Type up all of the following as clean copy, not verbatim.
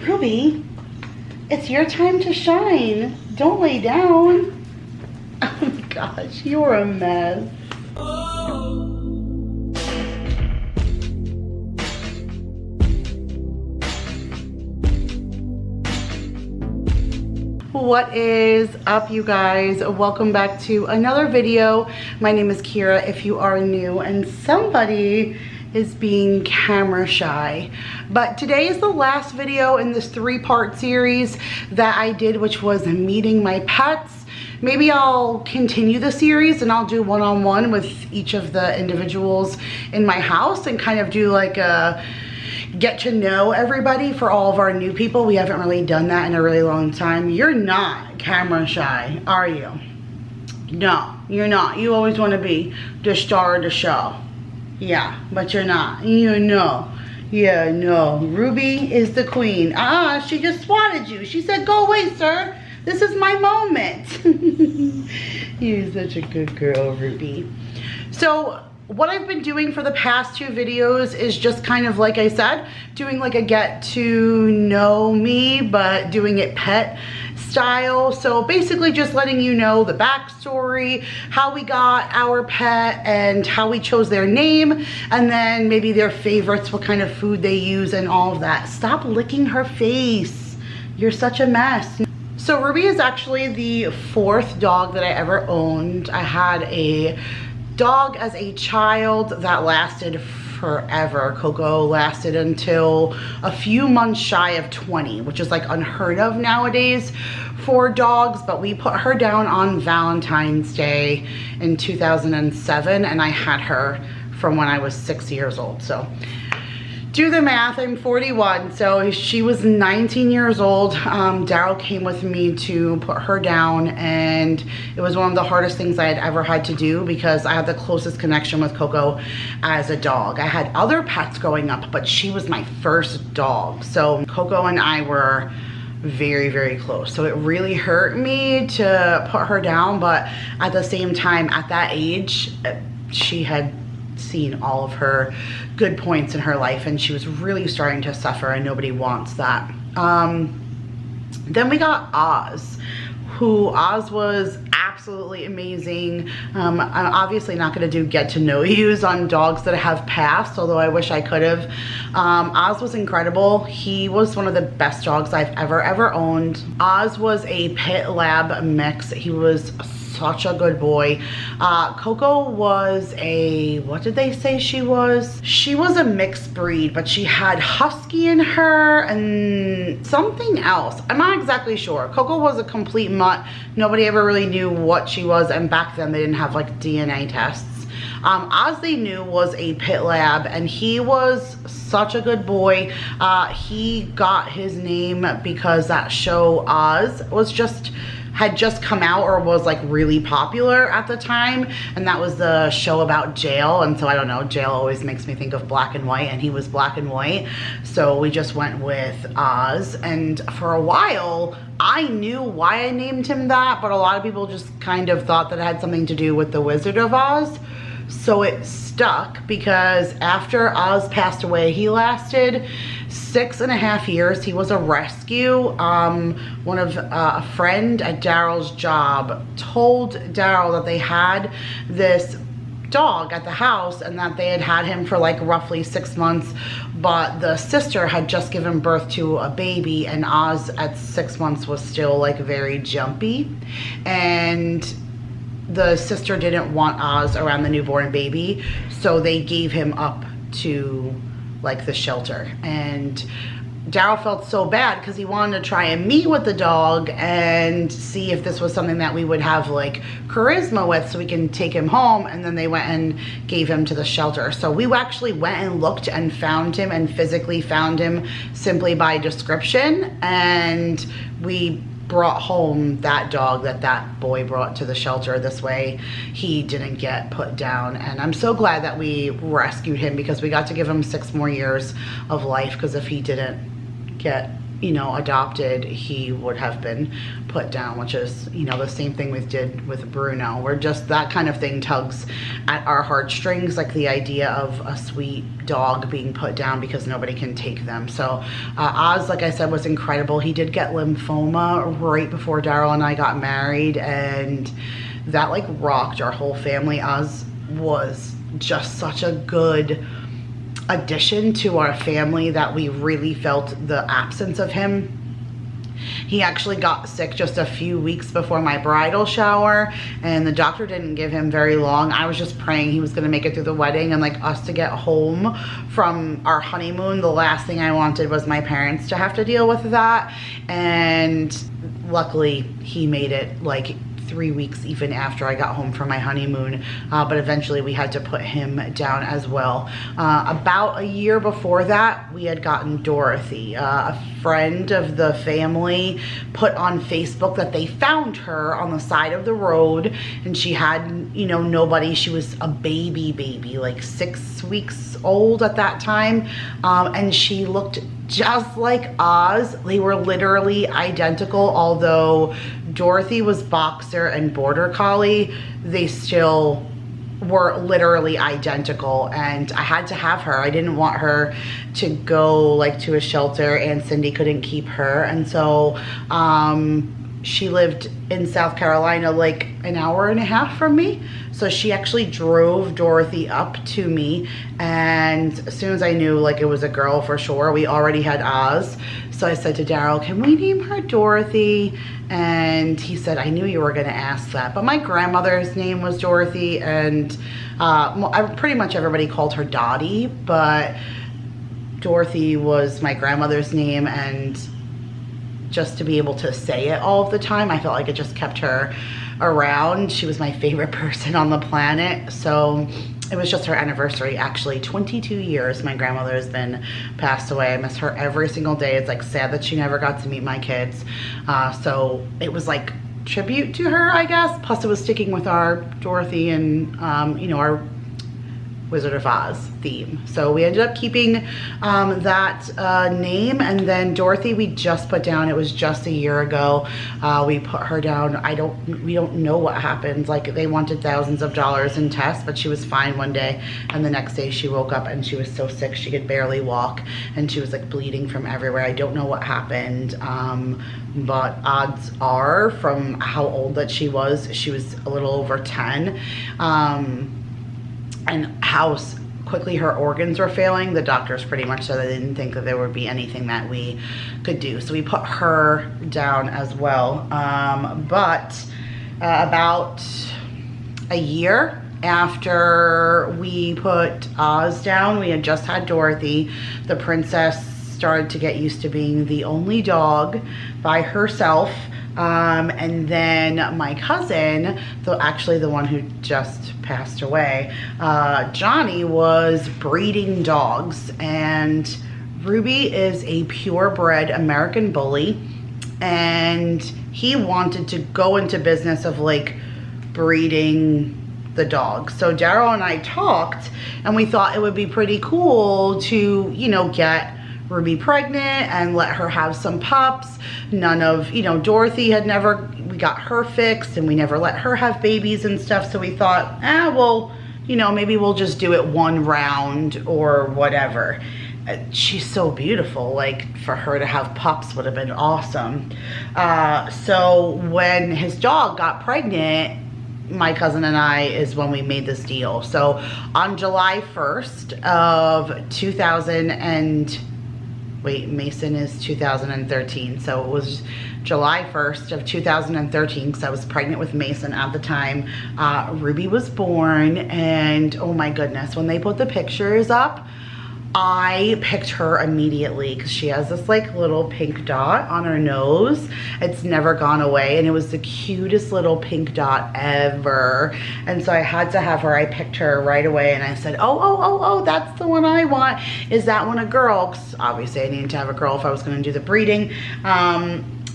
Ruby, it's your time to shine. Don't lay down. Oh my gosh, you're a mess. What is up, you guys? Welcome back to another video. My name is Kira if you are new, and somebody is being camera shy. But today is the last video in this 3-part series that I did, which was meeting my pets. Maybe I'll continue the series and I'll do one-on-one with each of the individuals in my house and kind of do like a get to know everybody for all of our new people. We haven't really done that in a really long time. You're not camera shy, are you? No, you're not. You always want to be the star of the show. Yeah, but you're not. You know. Yeah, no. Ruby is the queen. She just swatted you. She said, go away, sir. This is my moment. You're such a good girl, Ruby. So what I've been doing for the past 2 videos is just kind of, like I said, doing like a get to know me, but doing it pet style. So basically just letting you know the backstory, how we got our pet and how we chose their name, and then maybe their favorites, what kind of food they use and all of that. Stop licking her face. You're such a mess. So Ruby is actually the 4th dog that I ever owned. I had a dog as a child that lasted forever. Coco lasted until a few months shy of 20, which is like unheard of nowadays for dogs, but we put her down on Valentine's Day in 2007, and I had her from when I was 6 years old. So do the math, I'm 41, so she was 19 years old. Daryl came with me to put her down, and it was one of the hardest things I had ever had to do because I had the closest connection with Coco as a dog. I had other pets growing up, but she was my first dog. So Coco and I were very, very close. So it really hurt me to put her down, but at the same time, at that age, she had seen all of her good points in her life and she was really starting to suffer, and nobody wants that. Then we got Oz, who Oz was absolutely amazing. I'm obviously not going to do get to know yous on dogs that have passed, although I wish I could have. Oz was incredible. He was one of the best dogs I've ever owned. Oz was a pit lab mix. He was such a good boy. Coco was a, what did they say she was? She was a mixed breed, but she had husky in her and something else. I'm not exactly sure. Coco was a complete mutt. Nobody ever really knew what she was, and back then they didn't have like DNA tests. Oz they knew was a pit lab, and he was such a good boy. He got his name because that show Oz had just come out, or was like really popular at the time, and that was the show about jail. And so I don't know, jail always makes me think of black and white, and he was black and white, so we just went with Oz. And for a while I knew why I named him that, but a lot of people just kind of thought that it had something to do with the Wizard of Oz. So it stuck because after Oz passed away, he lasted 6.5 years. He was a rescue. One of a friend at Daryl's job told Daryl that they had this dog at the house and that they had him for like roughly 6 months, but the sister had just given birth to a baby, and Oz at 6 months was still like very jumpy, and the sister didn't want Oz around the newborn baby, so they gave him up to like the shelter. And Daryl felt so bad because he wanted to try and meet with the dog and see if this was something that we would have like charisma with, so we can take him home. And then they went and gave him to the shelter. So we actually went and looked and found him, and physically found him simply by description, and we brought home that dog that boy brought to the shelter. This way he didn't get put down, and I'm so glad that we rescued him because we got to give him 6 more years of life, because if he didn't get you know, adopted, he would have been put down, which is, you know, the same thing we did with Bruno. We're just, that kind of thing tugs at our heartstrings, like the idea of a sweet dog being put down because nobody can take them. So Oz, like I said, was incredible. He did get lymphoma right before Daryl and I got married, and that like rocked our whole family. Oz was just such a good addition to our family that we really felt the absence of him. He actually got sick just a few weeks before my bridal shower, and the doctor didn't give him very long. I was just praying he was going to make it through the wedding and like us to get home from our honeymoon. The last thing I wanted was my parents to have to deal with that, and luckily he made it like 3 weeks even after I got home from my honeymoon, but eventually we had to put him down as well. About a year before that, we had gotten Dorothy. A friend of the family put on Facebook that they found her on the side of the road, and she had, you know, nobody. She was a baby, like 6 weeks old at that time, and she looked just like Oz. They were literally identical. Although Dorothy was boxer and border collie, they still were literally identical, and I had to have her. I didn't want her to go like to a shelter, and Cindy couldn't keep her, and so she lived in South Carolina, like an hour and a half from me. So she actually drove Dorothy up to me, and as soon as I knew like it was a girl for sure, we already had Oz. So I said to Daryl, can we name her Dorothy? And he said, I knew you were gonna ask that. But my grandmother's name was Dorothy, and pretty much everybody called her Dottie, but Dorothy was my grandmother's name, and just to be able to say it all of the time, I felt like it just kept her around. She was my favorite person on the planet. So it was just her anniversary, actually. 22 years my grandmother has been passed away. I miss her every single day. It's like sad that she never got to meet my kids. So it was like tribute to her, I guess. Plus it was sticking with our Dorothy and you know, our Wizard of Oz theme. So we ended up keeping that name, and then Dorothy we just put down. It was just a year ago. We put her down. We don't know what happened. Like they wanted thousands of dollars in tests, but she was fine one day, and the next day she woke up and she was so sick she could barely walk, and she was like bleeding from everywhere. I don't know what happened, but odds are from how old that she was a little over 10. And how quickly her organs were failing, the doctors pretty much said they didn't think that there would be anything that we could do. So we put her down as well. But about a year after we put Oz down, we had just had Dorothy. The princess started to get used to being the only dog by herself. And then my cousin, actually the one who just passed away, Johnny, was breeding dogs, and Ruby is a purebred American bully, and he wanted to go into business of like breeding the dogs. So Daryl and I talked, and we thought it would be pretty cool to, you know, get Ruby pregnant and let her have some pups. None of, you know, Dorothy had never, we got her fixed and we never let her have babies and stuff. So we thought, well, you know, maybe we'll just do it one round or whatever. She's so beautiful, like for her to have pups would have been awesome. So when his dog got pregnant, my cousin and I is when we made this deal. So on July 1st of 2000 wait, Mason is 2013, so it was July 1st of 2013, because I was pregnant with Mason at the time. Ruby was born, and oh my goodness, when they put the pictures up, I picked her immediately because she has this like little pink dot on her nose. It's never gone away, and it was the cutest little pink dot ever. And so I had to have her. I picked her right away, and I said, oh, that's the one I want. Is that one a girl? Because obviously I needed to have a girl if I was going to do the breeding.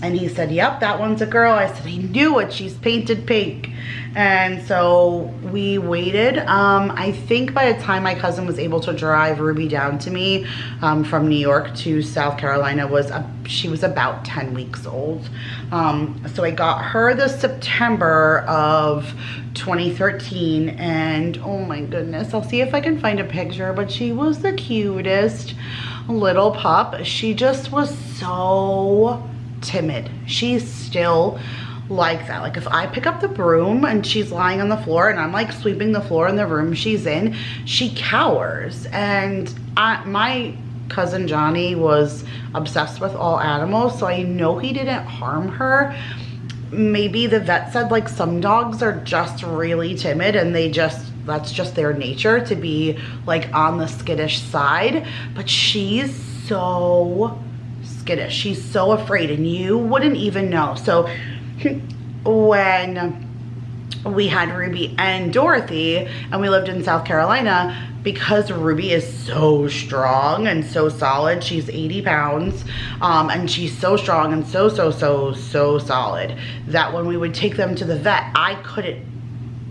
And he said, yep, that one's a girl. I said, I knew it, she's painted pink. And so we waited. I think by the time my cousin was able to drive Ruby down to me from New York to South Carolina, she was about 10 weeks old. So I got her this September of 2013, and oh my goodness, I'll see if I can find a picture, but she was the cutest little pup. She just was so timid. She's still like that. Like if I pick up the broom and she's lying on the floor and I'm like sweeping the floor in the room she's in, she cowers. And my cousin Johnny was obsessed with all animals, so I know he didn't harm her. Maybe the vet said like some dogs are just really timid and that's just their nature to be like on the skittish side, but she's so skittish. She's so afraid and you wouldn't even know. So when we had Ruby and Dorothy and we lived in South Carolina, because Ruby is so strong and so solid, she's 80 pounds, and she's so strong and so solid that when we would take them to the vet, I couldn't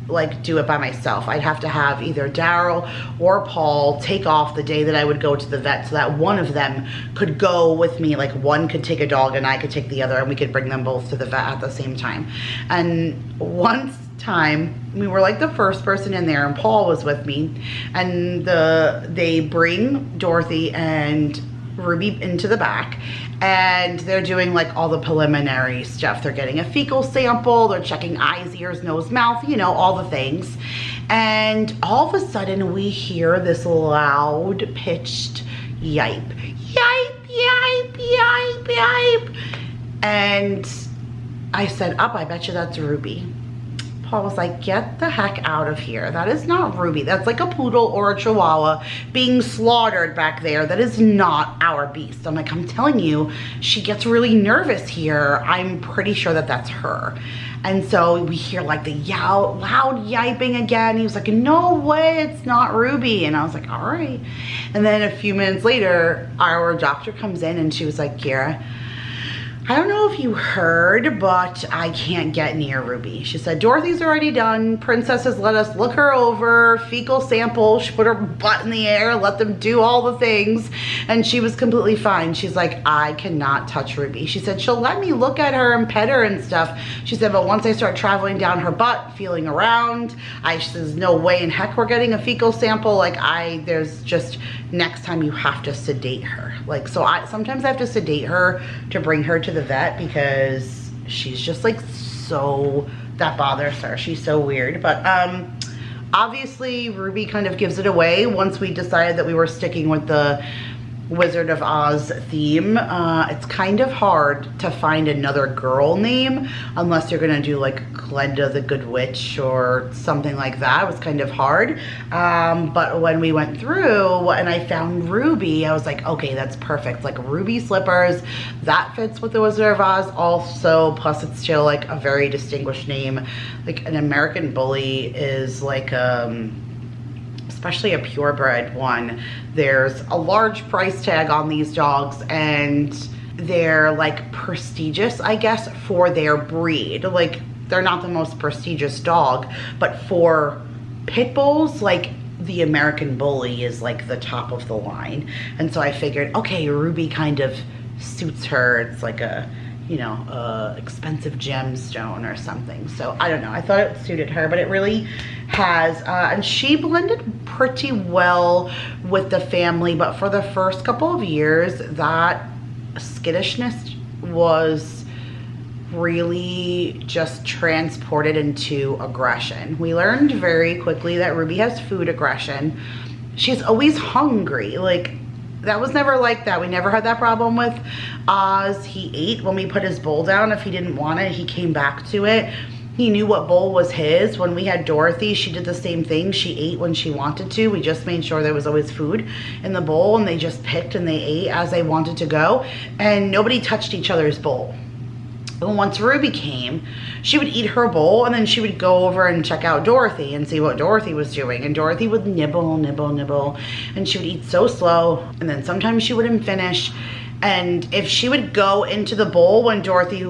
like do it by myself. I'd have to have either Daryl or Paul take off the day that I would go to the vet so that one of them could go with me. Like one could take a dog and I could take the other and we could bring them both to the vet at the same time. And one time we were like the first person in there and Paul was with me, and they bring Dorothy and Ruby into the back and they're doing like all the preliminary stuff. They're getting a fecal sample, they're checking eyes, ears, nose, mouth, you know, all the things. And all of a sudden we hear this loud pitched yipe. Yipe, yipe, yipe, yipe. And I said, I bet you that's Ruby. Paul was like, get the heck out of here. That is not Ruby. That's like a poodle or a chihuahua being slaughtered back there. That is not our beast. I'm like, I'm telling you, she gets really nervous here. I'm pretty sure that that's her. And so we hear like the loud yiping again. He was like, no way, it's not Ruby. And I was like, all right. And then a few minutes later, our doctor comes in and she was like, Kira, I don't know if you heard, but I can't get near Ruby. She said, Dorothy's already done. Princess has let us look her over, fecal sample. She put her butt in the air, let them do all the things. And she was completely fine. She's like, I cannot touch Ruby. She said, she'll let me look at her and pet her and stuff. She said, but once I start traveling down her butt, feeling around, she says, no way in heck we're getting a fecal sample. Like there's just, next time you have to sedate her. Like, so sometimes I have to sedate her to bring her to the vet because she's just like so, that bothers her. She's so weird. But obviously Ruby kind of gives it away once we decided that we were sticking with the Wizard of Oz theme. It's kind of hard to find another girl name unless you're gonna do like Glenda the Good Witch or something like that. It was kind of hard. But when we went through and I found Ruby, I was like, okay, that's perfect. Like Ruby slippers, that fits with the Wizard of Oz also. Plus it's still like a very distinguished name. Like an American Bully is like, especially a purebred one, there's a large price tag on these dogs and they're like prestigious, I guess, for their breed. Like they're not the most prestigious dog, but for pit bulls, like the American Bully is like the top of the line. And so I figured, okay, Ruby kind of suits her. It's like a, you know, expensive gemstone or something. So I don't know, I thought it suited her, but it really has, and she blended pretty well with the family, but for the first couple of years, that skittishness was really just transported into aggression. We learned very quickly that Ruby has food aggression. She's always hungry. Like, that was never like that. We never had that problem with Oz. He ate when we put his bowl down. If he didn't want it, he came back to it. He knew what bowl was his. When we had Dorothy, she did the same thing. She ate when she wanted to. We just made sure there was always food in the bowl, and they just picked and they ate as they wanted to go. And nobody touched each other's bowl. And once Ruby came, she would eat her bowl and then she would go over and check out Dorothy and see what Dorothy was doing. And Dorothy would nibble, nibble, nibble. And she would eat so slow. And then sometimes she wouldn't finish. And if she would go into the bowl when Dorothy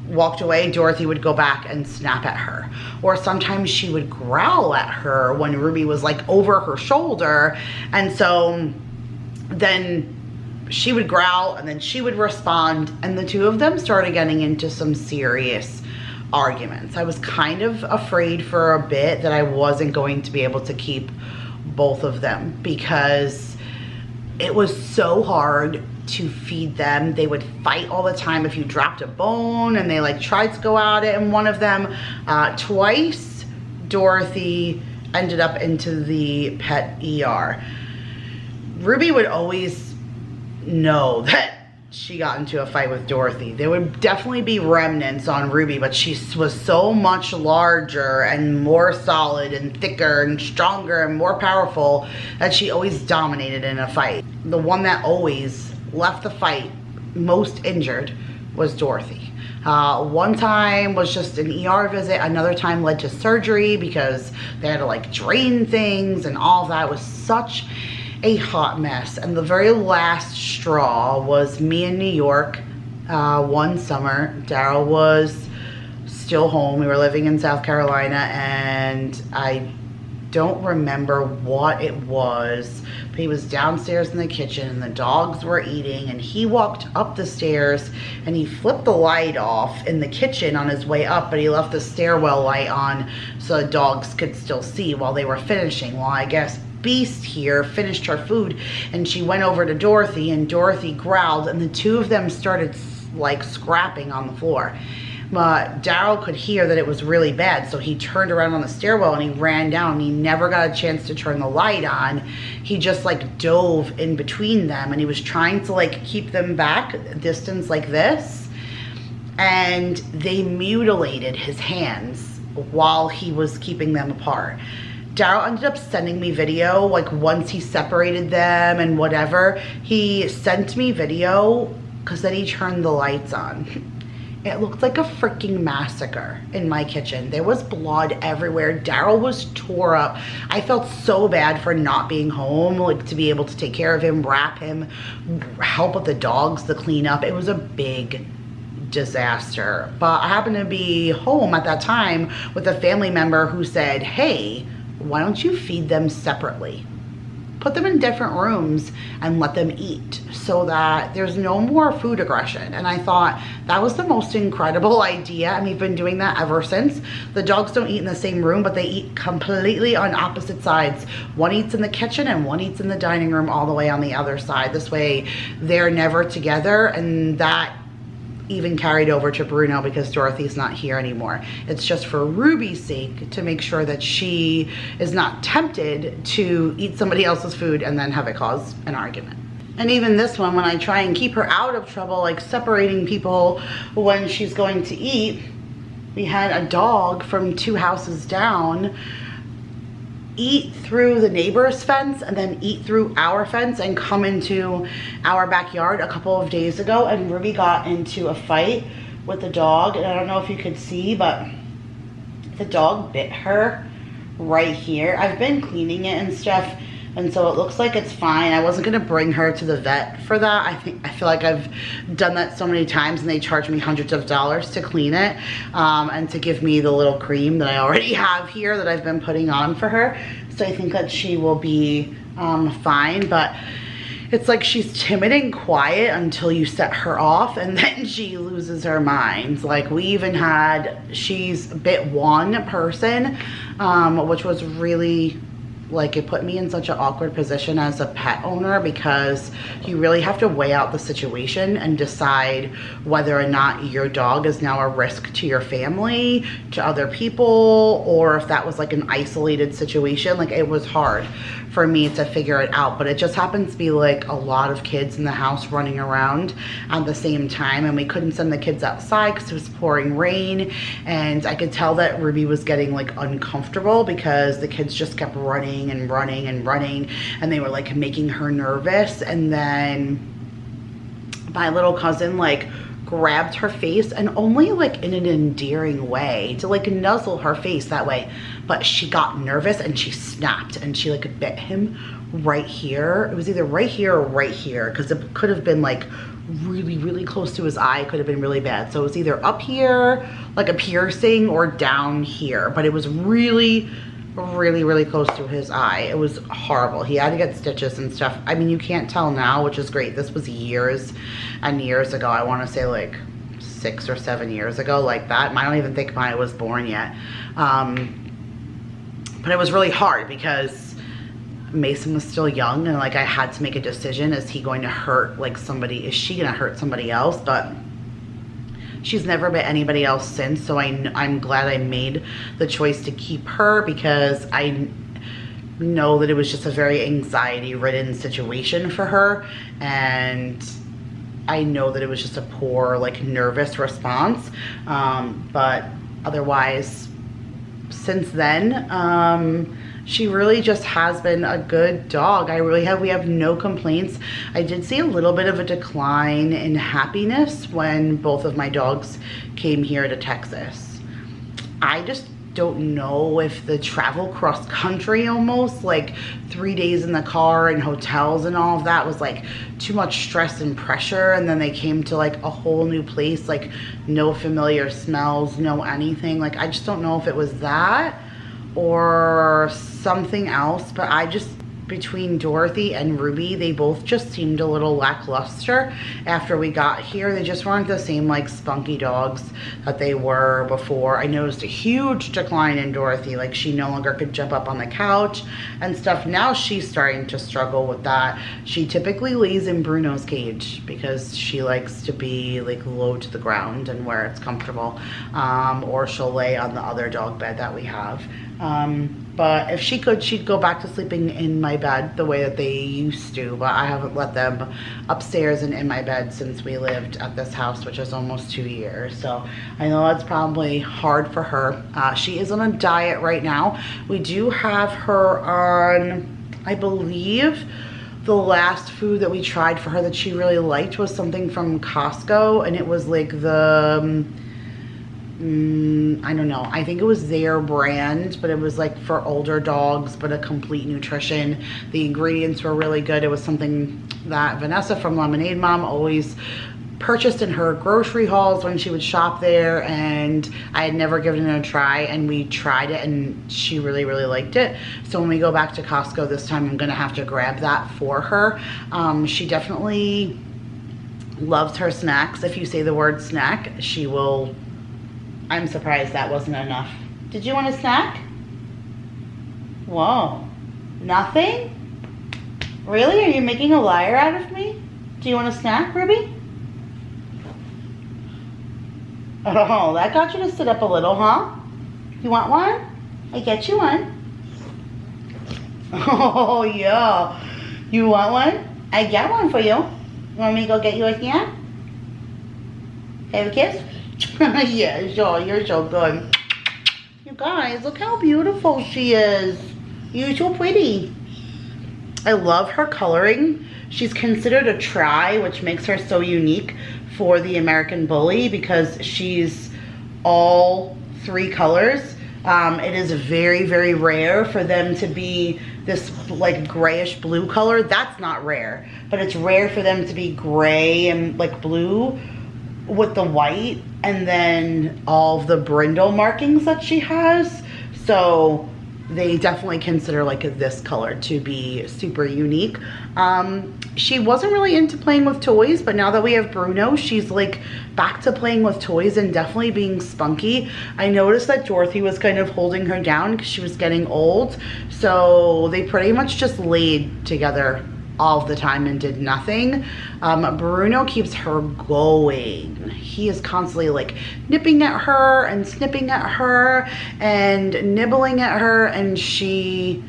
walked away, Dorothy would go back and snap at her. Or sometimes she would growl at her when Ruby was like over her shoulder. And so then she would growl and then she would respond, and the two of them started getting into some serious arguments. I was kind of afraid for a bit that I wasn't going to be able to keep both of them because it was so hard to feed them. They would fight all the time if you dropped a bone, and they like tried to go at it, and one of them twice Dorothy ended up into the pet ER. Ruby would always know that she got into a fight with Dorothy. There would definitely be remnants on Ruby, but she was so much larger and more solid and thicker and stronger and more powerful that she always dominated in a fight. The one that always left the fight most injured was Dorothy. One time was just an ER visit, another time led to surgery because they had to like drain things and all that. It was such a hot mess. And the very last straw was me in New York one summer. Daryl was still home. We were living in South Carolina, and I don't remember what it was, but he was downstairs in the kitchen and the dogs were eating, and he walked up the stairs and he flipped the light off in the kitchen on his way up, but he left the stairwell light on so the dogs could still see while they were finishing. Well, I guess Beast here finished her food, and she went over to Dorothy, and Dorothy growled, and the two of them started like scrapping on the floor. But Daryl could hear that it was really bad, so he turned around on the stairwell and he ran down, and he never got a chance to turn the light on. He just like dove in between them, and he was trying to like keep them back a distance like this, and they mutilated his hands while he was keeping them apart. Daryl ended up sending me video, like once he separated them and whatever. He sent me video because then he turned the lights on. It looked like a freaking massacre in my kitchen. There was blood everywhere. Daryl was tore up. I felt so bad for not being home, like to be able to take care of him, wrap him, help with the dogs, the cleanup. It was a big disaster. But I happened to be home at that time with a family member who said, hey, why don't you feed them separately? Put them in different rooms and let them eat so that there's no more food aggression. And I thought that was the most incredible idea, and we've been doing that ever since. The dogs don't eat in the same room, but they eat completely on opposite sides. One eats in the kitchen and one eats in the dining room all the way on the other side. This way they're never together, and that even carried over to Bruno because Dorothy's not here anymore. It's just for Ruby's sake to make sure that she is not tempted to eat somebody else's food and then have it cause an argument. And even this one, when I try and keep her out of trouble, like separating people when she's going to eat, we had a dog from 2 houses down eat through the neighbor's fence and then eat through our fence and come into our backyard a couple of days ago, and Ruby got into a fight with the dog, and I don't know if you could see, but the dog bit her right here. I've been cleaning it and stuff, and so it looks like it's fine. I wasn't gonna bring her to the vet for that. I feel like I've done that so many times, and they charge me hundreds of dollars to clean it and to give me the little cream that I already have here that I've been putting on for her. So I think that she will be fine, but it's like she's timid and quiet until you set her off, and then she loses her mind. Like we even had, she's bit one person, which was really, like, it put me in such an awkward position as a pet owner, because you really have to weigh out the situation and decide whether or not your dog is now a risk to your family, to other people, or if that was like an isolated situation. Like, it was hard for me to figure it out, but it just happens to be like a lot of kids in the house running around at the same time, and we couldn't send the kids outside because it was pouring rain, and I could tell that Ruby was getting like uncomfortable because the kids just kept running and running and running, and they were like making her nervous. And then my little cousin like grabbed her face, and only like in an endearing way, to like nuzzle her face that way, but she got nervous and she snapped and she like bit him right here. It was either right here or right here, because it could have been like really, really close to his eye. It could have been really bad. So it was either up here, like a piercing, or down here. But it was really, really, really close to his eye. It was horrible. He had to get stitches and stuff. I mean, you can't tell now, which is great. This was years and years ago. I want to say like 6 or 7 years ago, like that. I don't even think mine was born yet. But it was really hard because Mason was still young, and like I had to make a decision. Is he going to hurt like somebody? Is she going to hurt somebody else? But she's never bit anybody else since, so I'm glad I made the choice to keep her, because I know that it was just a very anxiety-ridden situation for her, and I know that it was just a poor, like, nervous response. But otherwise, since then, she really just has been a good dog. We have no complaints. I did see a little bit of a decline in happiness when both of my dogs came here to Texas. I just don't know if the travel cross country, almost like 3 days in the car and hotels and all of that, was like too much stress and pressure. And then they came to like a whole new place, like no familiar smells, no anything. Like I just don't know if it was that or something else. But I just, between Dorothy and Ruby, they both just seemed a little lackluster after we got here. They just weren't the same like spunky dogs that they were before. I noticed a huge decline in Dorothy. Like she no longer could jump up on the couch and stuff. Now she's starting to struggle with that. She typically lays in Bruno's cage because she likes to be like low to the ground and where it's comfortable. Or she'll lay on the other dog bed that we have. But if she could, she'd go back to sleeping in my bed the way that they used to. But I haven't let them upstairs and in my bed since we lived at this house, which is almost 2 years. So I know that's probably hard for her. She is on a diet right now. We do have her on, I believe, the last food that we tried for her that she really liked was something from Costco. And it was like the... I don't know, I think it was their brand, but it was like for older dogs, but a complete nutrition. The ingredients were really good. It was something that Vanessa from Lemonade Mom always purchased in her grocery hauls when she would shop there, and I had never given it a try, and we tried it and she really, really liked it. So when we go back to Costco this time, I'm gonna have to grab that for her. She definitely loves her snacks. If you say the word snack, she will. I'm surprised that wasn't enough. Did you want a snack? Whoa, nothing? Really? Are you making a liar out of me? Do you want a snack, Ruby? Oh, that got you to sit up a little, huh? You want one? I get you one. Oh, yeah. You want one? I get one for you. You want me to go get you a snack? Have a kiss? Yeah, sure, you're so good. You guys, look how beautiful she is. You're so pretty. I love her coloring. She's considered a tri, which makes her so unique for the American Bully because she's all 3 colors. It is very, very rare for them to be this like grayish blue color. That's not rare, but it's rare for them to be gray and like blue with the white and then all of the brindle markings that she has. So they definitely consider like this color to be super unique. She wasn't really into playing with toys, but now that we have Bruno, she's like back to playing with toys and definitely being spunky. I noticed that Dorothy was kind of holding her down because she was getting old. So they pretty much just laid together all the time and did nothing. Bruno keeps her going. He is constantly like nipping at her and snipping at her and nibbling at her, and she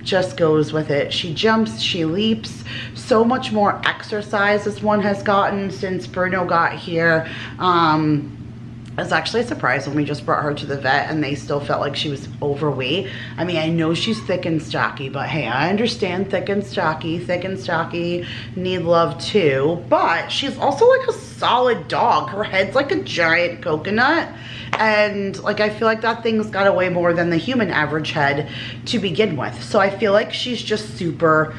just goes with it. She jumps, she leaps. So much more exercise this one has gotten since Bruno got here. It's actually a surprise when we just brought her to the vet and they still felt like she was overweight. I mean, I know she's thick and stocky, but hey, I understand thick and stocky need love too. But she's also like a solid dog. Her head's like a giant coconut. And like, I feel like that thing's got away more than the human average head to begin with. So I feel like she's just super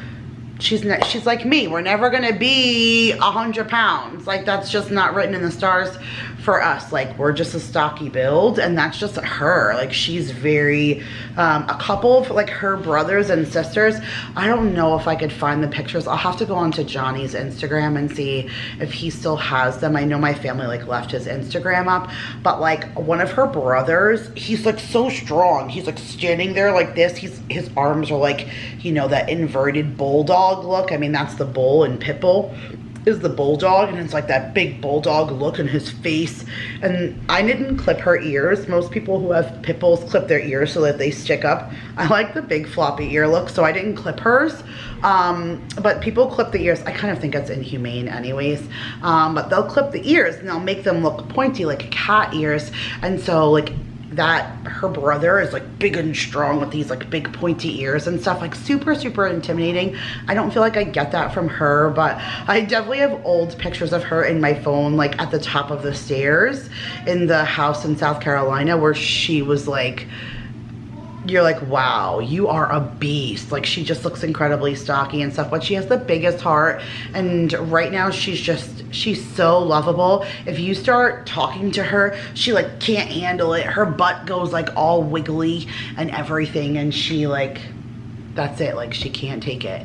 she's like me. We're never gonna be 100 pounds. Like, that's just not written in the stars for us. Like, we're just a stocky build, and that's just her. Like, she's very, a couple of like her brothers and sisters, I don't know if I could find the pictures. I'll have to go onto Johnny's Instagram and see if he still has them. I know my family like left his Instagram up, but like one of her brothers, he's like so strong. He's like standing there like this. His arms are like, you know, that inverted bulldog look. I mean, that's the bull in Pitbull is the bulldog, and it's like that big bulldog look in his face. And I didn't clip her ears. Most people who have pit bulls clip their ears so that they stick up. I like the big floppy ear look, so I didn't clip hers. But people clip the ears. I kind of think it's inhumane anyways. But they'll clip the ears and they'll make them look pointy like cat ears. And so like that, her brother is like big and strong with these like big pointy ears and stuff, like super intimidating. I don't feel like I get that from her, but I definitely have old pictures of her in my phone, like at the top of the stairs in the house in South Carolina, where she was like, you're like, wow, you are a beast. Like, she just looks incredibly stocky and stuff, but she has the biggest heart. And right now she's so lovable. If you start talking to her, she like can't handle it. Her butt goes like all wiggly and everything, and she like, that's it, like she can't take it.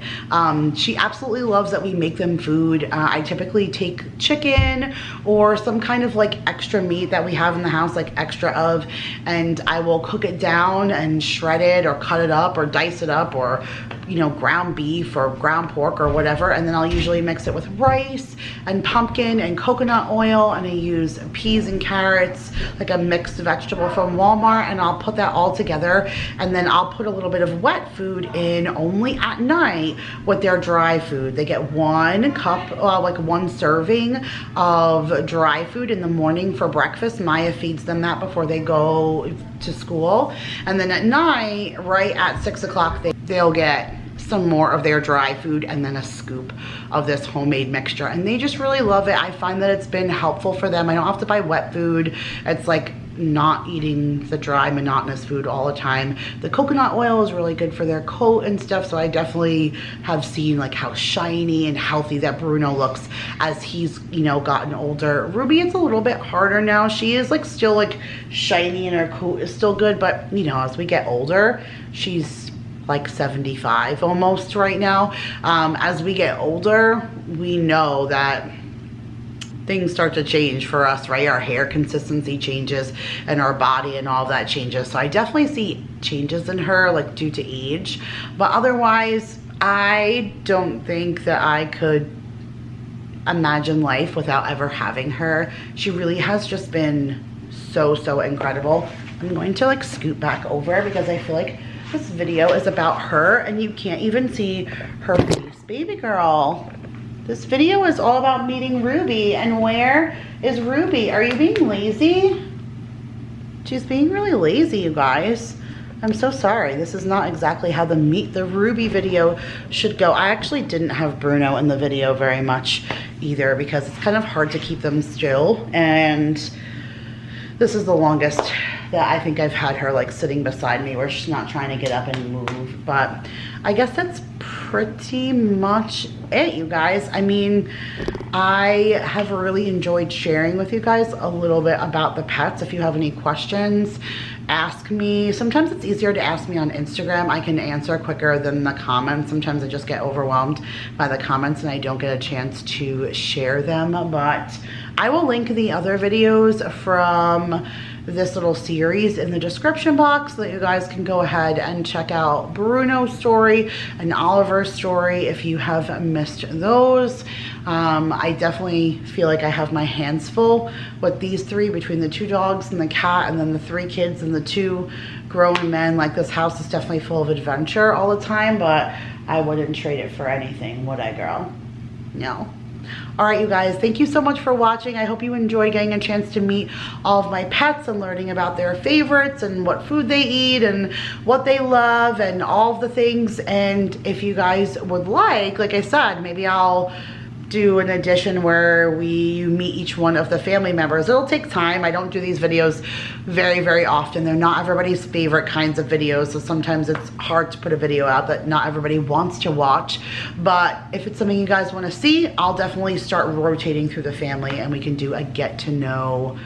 She absolutely loves that we make them food. I typically take chicken or some kind of like extra meat that we have in the house, like extra of, and I will cook it down and shred it or cut it up or dice it up, or, you know, ground beef or ground pork or whatever. And then I'll usually mix it with rice and pumpkin and coconut oil, and I use peas and carrots, like a mixed vegetable from Walmart, and I'll put that all together. And then I'll put a little bit of wet food in only at night with their dry food. They get 1 cup, like 1 serving of dry food in the morning for breakfast. Maya feeds them that before they go to school. And then at night, right at 6 o'clock, they'll get some more of their dry food and then a scoop of this homemade mixture. And they just really love it. I find that it's been helpful for them. I don't have to buy wet food. It's like not eating the dry monotonous food all the time. The coconut oil is really good for their coat and stuff, so I definitely have seen like how shiny and healthy that Bruno looks as he's, you know, gotten older. Ruby, it's a little bit harder now. She is like still like shiny and her coat is still good, but you know, as we get older, she's like 75 almost right now. As we get older, we know that things start to change for us, right? Our hair consistency changes and our body and all that changes. So I definitely see changes in her, like due to age, but otherwise I don't think that I could imagine life without ever having her. She really has just been so incredible. I'm going to like scoot back over because I feel like this video is about her and you can't even see her face. Baby girl, this video is all about meeting Ruby. And where is Ruby? Are you being lazy? She's being really lazy, you guys. I'm so sorry. This is not exactly how the Meet the Ruby video should go. I actually didn't have Bruno in the video very much either because it's kind of hard to keep them still. And this is the longest that I think I've had her like sitting beside me where she's not trying to get up and move. But I guess that's pretty much it, you guys. I mean, I have really enjoyed sharing with you guys a little bit about the pets. If you have any questions, ask me. Sometimes it's easier to ask me on Instagram. I can answer quicker than the comments. Sometimes I just get overwhelmed by the comments and I don't get a chance to share them, but I will link the other videos from this little series in the description box so that you guys can go ahead and check out Bruno's story and Oliver's story if you have missed those. I definitely feel like I have my hands full with these 3, between the 2 dogs and the cat and then the 3 kids and the 2 grown men. Like, this house is definitely full of adventure all the time, but I wouldn't trade it for anything, would I, girl? No. All right, you guys, thank you so much for watching. I hope you enjoyed getting a chance to meet all of my pets and learning about their favorites and what food they eat and what they love and all of the things. And if you guys would like I said, maybe I'll do an edition where you meet each one of the family members. It'll take time. I don't do these videos very often. They're not everybody's favorite kinds of videos, so sometimes it's hard to put a video out that not everybody wants to watch. But if it's something you guys want to see, I'll definitely start rotating through the family and we can do a get to know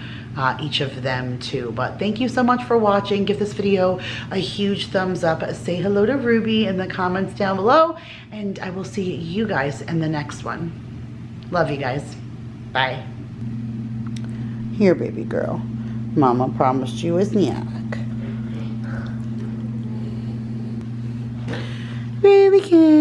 each of them too. But thank you so much for watching. Give this video a huge thumbs up. Say hello to Ruby in the comments down below, and I will see you guys in the next one. Love you guys. Bye. Here, baby girl. Mama promised you a snack. Ruby.